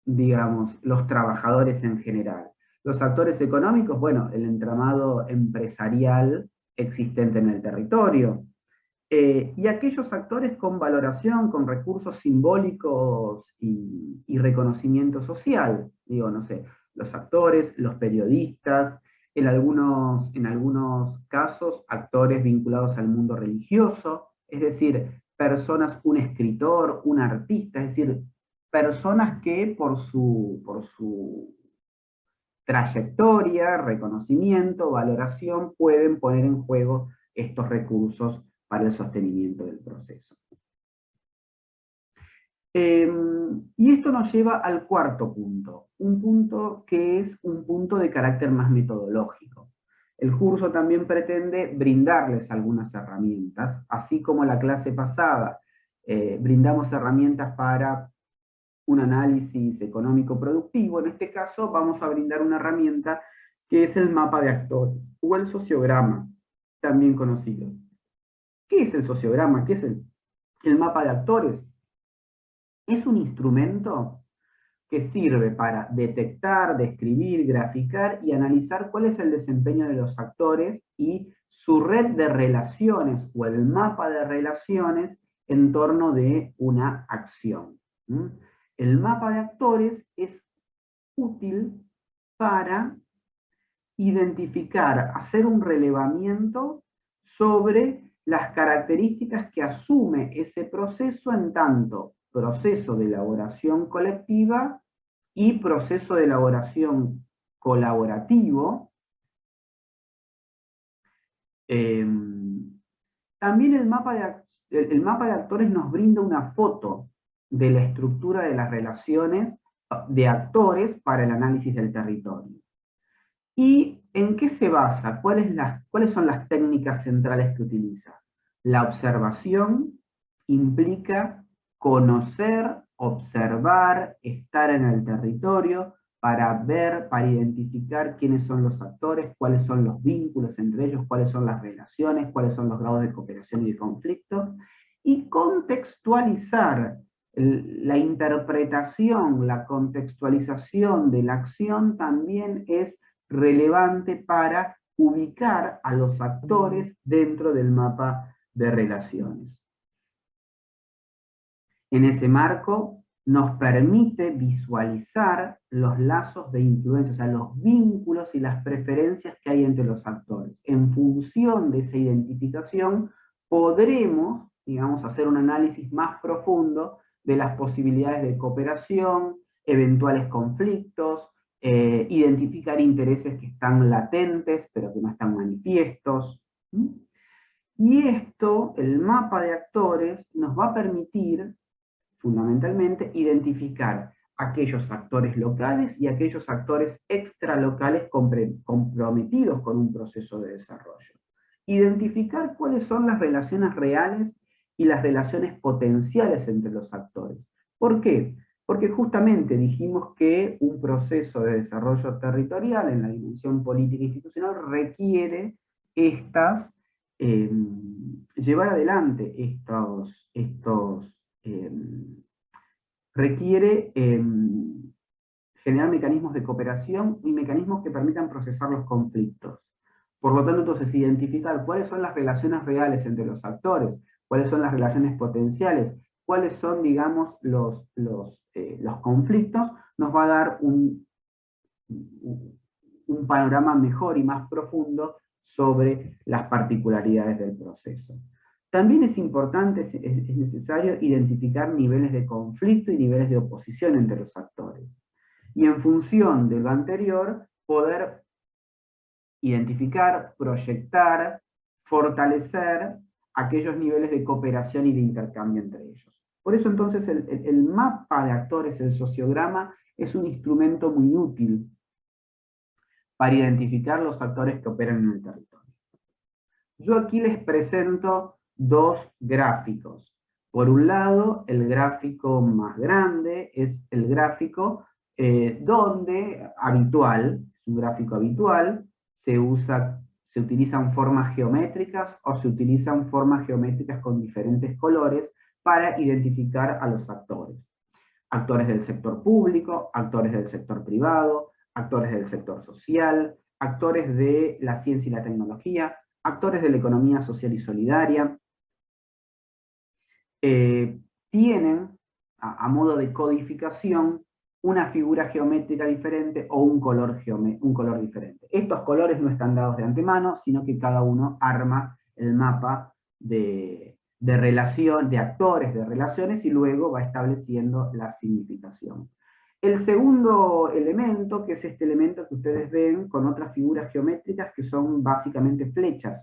digamos, los trabajadores en general. Los actores económicos, bueno, el entramado empresarial existente en el territorio, y aquellos actores con valoración, con recursos simbólicos y reconocimiento social, digo, no sé, los actores, los periodistas, en algunos casos actores vinculados al mundo religioso, es decir, personas, un escritor, un artista, es decir, personas que por su trayectoria, reconocimiento, valoración, pueden poner en juego estos recursos para el sostenimiento del proceso. Y esto nos lleva al cuarto punto, un punto que es un punto de carácter más metodológico. El curso también pretende brindarles algunas herramientas, así como la clase pasada brindamos herramientas para un análisis económico productivo. En este caso vamos a brindar una herramienta que es el mapa de actores, o el sociograma, también conocido. ¿Qué es el sociograma? ¿Qué es el mapa de actores? Es un instrumento que sirve para detectar, describir, graficar y analizar cuál es el desempeño de los actores y su red de relaciones o el mapa de relaciones en torno de una acción. El mapa de actores es útil para identificar, hacer un relevamiento sobre las características que asume ese proceso en tanto proceso de elaboración colectiva y proceso de elaboración colaborativo. También el mapa de actores nos brinda una foto de la estructura de las relaciones de actores para el análisis del territorio. ¿Y en qué se basa? ¿Cuáles son las técnicas centrales que utiliza? La observación implica conocer, observar, estar en el territorio para ver, para identificar quiénes son los actores, cuáles son los vínculos entre ellos, cuáles son las relaciones, cuáles son los grados de cooperación y de conflicto, y contextualizar la interpretación, la contextualización de la acción también es relevante para ubicar a los actores dentro del mapa de relaciones. En ese marco nos permite visualizar los lazos de influencia, o sea, los vínculos y las preferencias que hay entre los actores. En función de esa identificación, podremos, digamos, hacer un análisis más profundo de las posibilidades de cooperación, eventuales conflictos, identificar intereses que están latentes, pero que no están manifiestos. Y esto, el mapa de actores, nos va a permitir fundamentalmente identificar aquellos actores locales y aquellos actores extralocales comprometidos con un proceso de desarrollo. Identificar cuáles son las relaciones reales y las relaciones potenciales entre los actores. ¿Por qué? Porque justamente dijimos que un proceso de desarrollo territorial en la dimensión política e institucional requiere estas, eh, llevar adelante eh, requiere generar mecanismos de cooperación y mecanismos que permitan procesar los conflictos. Por lo tanto, entonces, identificar cuáles son las relaciones reales entre los actores, cuáles son las relaciones potenciales, cuáles son, digamos, los conflictos, nos va a dar un panorama mejor y más profundo sobre las particularidades del proceso. También es importante, es necesario identificar niveles de conflicto y niveles de oposición entre los actores. Y en función de lo anterior, poder identificar, proyectar, fortalecer aquellos niveles de cooperación y de intercambio entre ellos. Por eso entonces el mapa de actores, el sociograma, es un instrumento muy útil para identificar los actores que operan en el territorio. Yo aquí les presento dos gráficos. Por un lado, el gráfico más grande es el gráfico habitual, es un gráfico habitual, se utilizan formas geométricas o se utilizan formas geométricas con diferentes colores para identificar a los actores. Actores del sector público, actores del sector privado, actores del sector social, actores de la ciencia y la tecnología, actores de la economía social y solidaria, tienen, a modo de codificación, una figura geométrica diferente o un color diferente. Estos colores no están dados de antemano, sino que cada uno arma el mapa de relación, de actores, de relaciones, y luego va estableciendo la significación. El segundo elemento, que es este elemento que ustedes ven con otras figuras geométricas que son básicamente flechas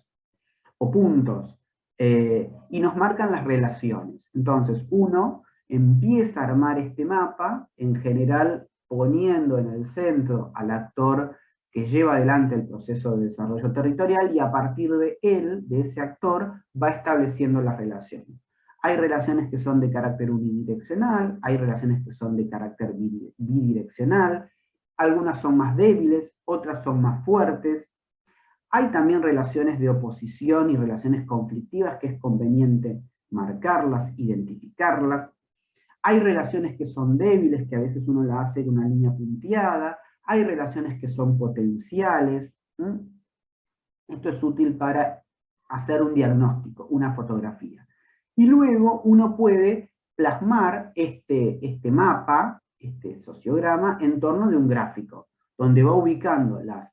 o puntos, y nos marcan las relaciones. Entonces uno empieza a armar este mapa, en general poniendo en el centro al actor que lleva adelante el proceso de desarrollo territorial, y a partir de él, de ese actor, va estableciendo las relaciones. Hay relaciones que son de carácter unidireccional, hay relaciones que son de carácter bidireccional, algunas son más débiles, otras son más fuertes. Hay también relaciones de oposición y relaciones conflictivas que es conveniente marcarlas, identificarlas. Hay relaciones que son débiles, que a veces uno las hace con una línea punteada. Hay relaciones que son potenciales. Esto es útil para hacer un diagnóstico, una fotografía. Y luego uno puede plasmar este mapa, este sociograma, en torno de un gráfico, donde va ubicando las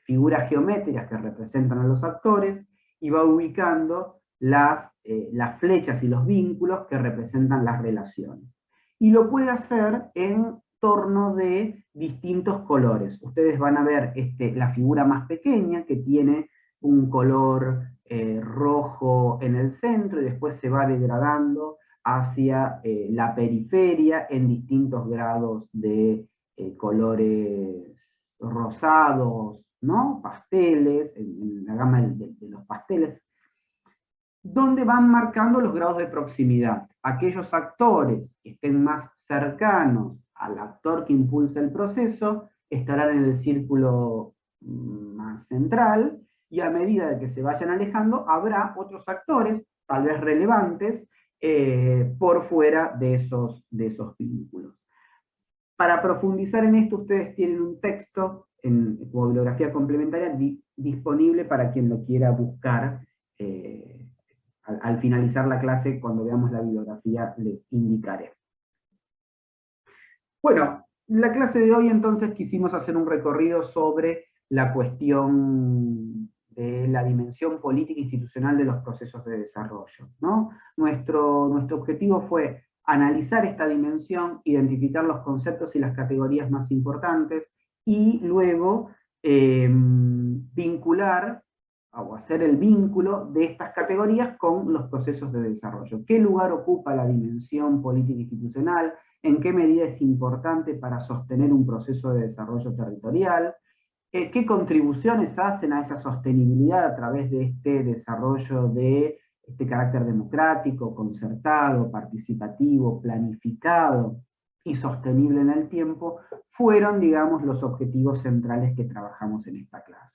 figuras geométricas que representan a los actores, y va ubicando las flechas y los vínculos que representan las relaciones. Y lo puede hacer en torno de distintos colores. Ustedes van a ver la figura más pequeña, que tiene un color rojo en el centro, y después se va degradando hacia la periferia en distintos grados de colores rosados, ¿no? Pasteles, en la gama de los pasteles, donde van marcando los grados de proximidad. Aquellos actores que estén más cercanos al actor que impulsa el proceso estarán en el círculo más central, y a medida de que se vayan alejando, habrá otros actores, tal vez relevantes, por fuera de esos vínculos. Para profundizar en esto, ustedes tienen un texto como bibliografía complementaria disponible para quien lo quiera buscar. Al finalizar la clase, cuando veamos la bibliografía, les indicaré. Bueno, la clase de hoy entonces quisimos hacer un recorrido sobre la cuestión de la dimensión política e institucional de los procesos de desarrollo, ¿no? Nuestro objetivo fue analizar esta dimensión, identificar los conceptos y las categorías más importantes, y luego vincular o hacer el vínculo de estas categorías con los procesos de desarrollo. ¿Qué lugar ocupa la dimensión política e institucional? ¿En qué medida es importante para sostener un proceso de desarrollo territorial? ¿Qué contribuciones hacen a esa sostenibilidad a través de este desarrollo de este carácter democrático, concertado, participativo, planificado? y sostenible en el tiempo, fueron, digamos, los objetivos centrales que trabajamos en esta clase.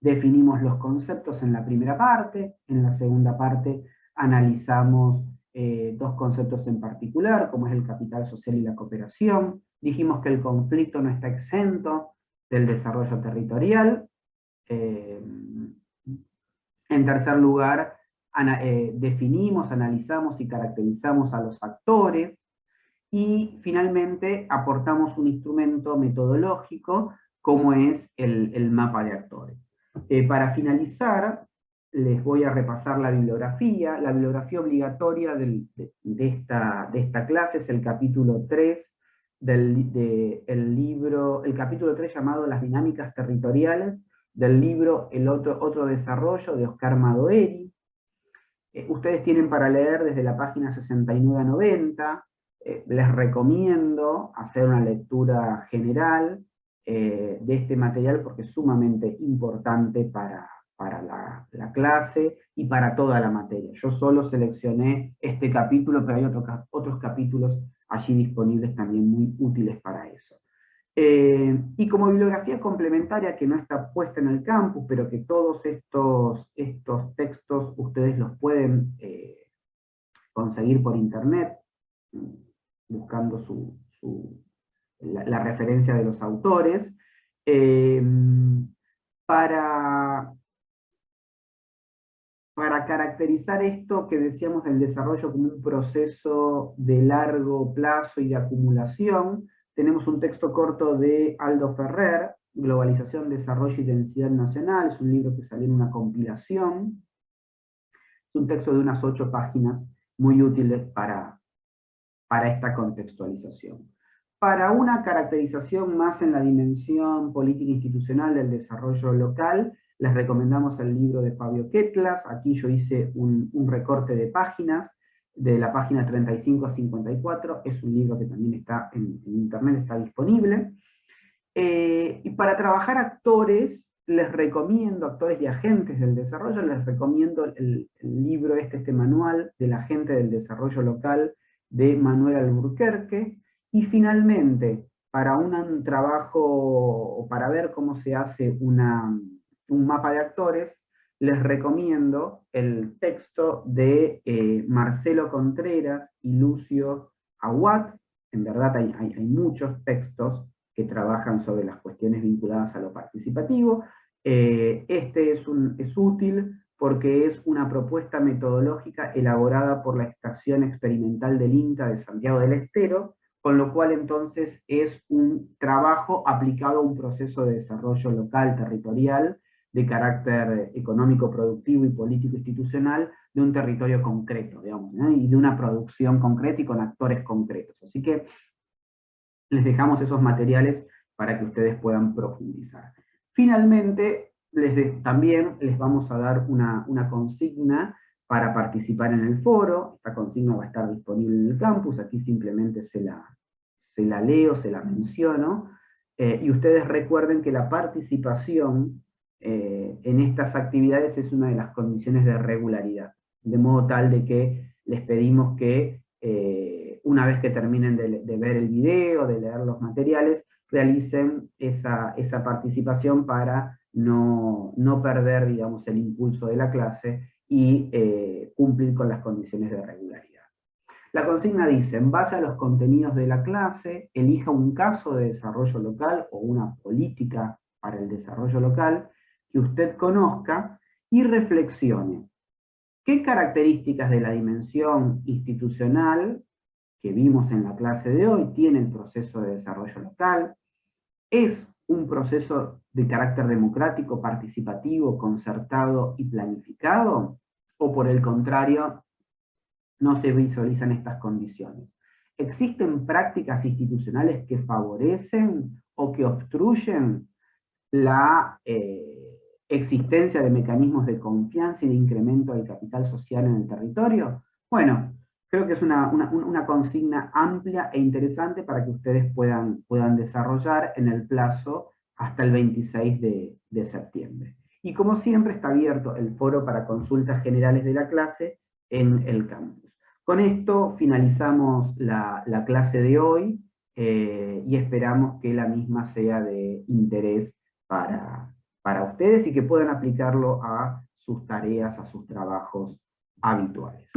Definimos los conceptos en la primera parte, en la segunda parte analizamos dos conceptos en particular, como es el capital social y la cooperación. Dijimos que el conflicto no está exento del desarrollo territorial. En tercer lugar, definimos, analizamos y caracterizamos a los actores. Y finalmente aportamos un instrumento metodológico como es el mapa de actores. Para finalizar, les voy a repasar la bibliografía. La bibliografía obligatoria de esta clase es el capítulo 3 el capítulo 3 llamado Las dinámicas territoriales, del libro El otro desarrollo de Oscar Madoeri. Ustedes tienen para leer desde la página 69 a 90, les recomiendo hacer una lectura general de este material porque es sumamente importante para la clase y para toda la materia. Yo solo seleccioné este capítulo, pero hay otros capítulos allí disponibles también muy útiles para eso. Y como bibliografía complementaria que no está puesta en el campus, pero que todos estos textos ustedes los pueden conseguir por internet, buscando la referencia de los autores, para caracterizar esto que decíamos del desarrollo como un proceso de largo plazo y de acumulación, tenemos un texto corto de Aldo Ferrer, Globalización, Desarrollo y Densidad Nacional, es un libro que salió en una compilación, es un texto de unas 8 páginas, muy útiles para esta contextualización. Para una caracterización más en la dimensión política institucional del desarrollo local, les recomendamos el libro de Fabio Ketlas. Aquí yo hice un recorte de páginas, de la página 35 a 54, es un libro que también está en internet, está disponible. Y para trabajar actores, les recomiendo, actores y agentes del desarrollo, les recomiendo el libro este manual del agente del desarrollo local de Manuel Alburquerque. Y finalmente, para un trabajo, o para ver cómo se hace un mapa de actores, les recomiendo el texto de Marcelo Contreras y Lucio Aguat. En verdad hay muchos textos que trabajan sobre las cuestiones vinculadas a lo participativo. Este es útil porque es una propuesta metodológica elaborada por la Estación Experimental del INTA de Santiago del Estero, con lo cual entonces es un trabajo aplicado a un proceso de desarrollo local, territorial, de carácter económico, productivo y político institucional de un territorio concreto, digamos, ¿no? Y de una producción concreta y con actores concretos. Así que les dejamos esos materiales para que ustedes puedan profundizar. Finalmente, también les vamos a dar una consigna para participar en el foro. Esta consigna va a estar disponible en el campus, aquí simplemente se la leo, se la menciono, y ustedes recuerden que la participación en estas actividades es una de las condiciones de regularidad, de modo tal de que les pedimos que una vez que terminen de ver el video, de leer los materiales, realicen esa participación para no perder, digamos, el impulso de la clase y cumplir con las condiciones de regularidad. La consigna dice, en base a los contenidos de la clase, elija un caso de desarrollo local o una política para el desarrollo local que usted conozca y reflexione. ¿Qué características de la dimensión institucional que vimos en la clase de hoy tiene el proceso de desarrollo local? ¿Es un proceso de carácter democrático, participativo, concertado y planificado? ¿O por el contrario, no se visualizan estas condiciones? ¿Existen prácticas institucionales que favorecen o que obstruyen la existencia de mecanismos de confianza y de incremento del capital social en el territorio? Bueno, creo que es una consigna amplia e interesante para que ustedes puedan desarrollar en el plazo hasta el 26 de septiembre. Y como siempre está abierto el foro para consultas generales de la clase en el campus. Con esto finalizamos la clase de hoy y esperamos que la misma sea de interés para ustedes y que puedan aplicarlo a sus tareas, a sus trabajos habituales.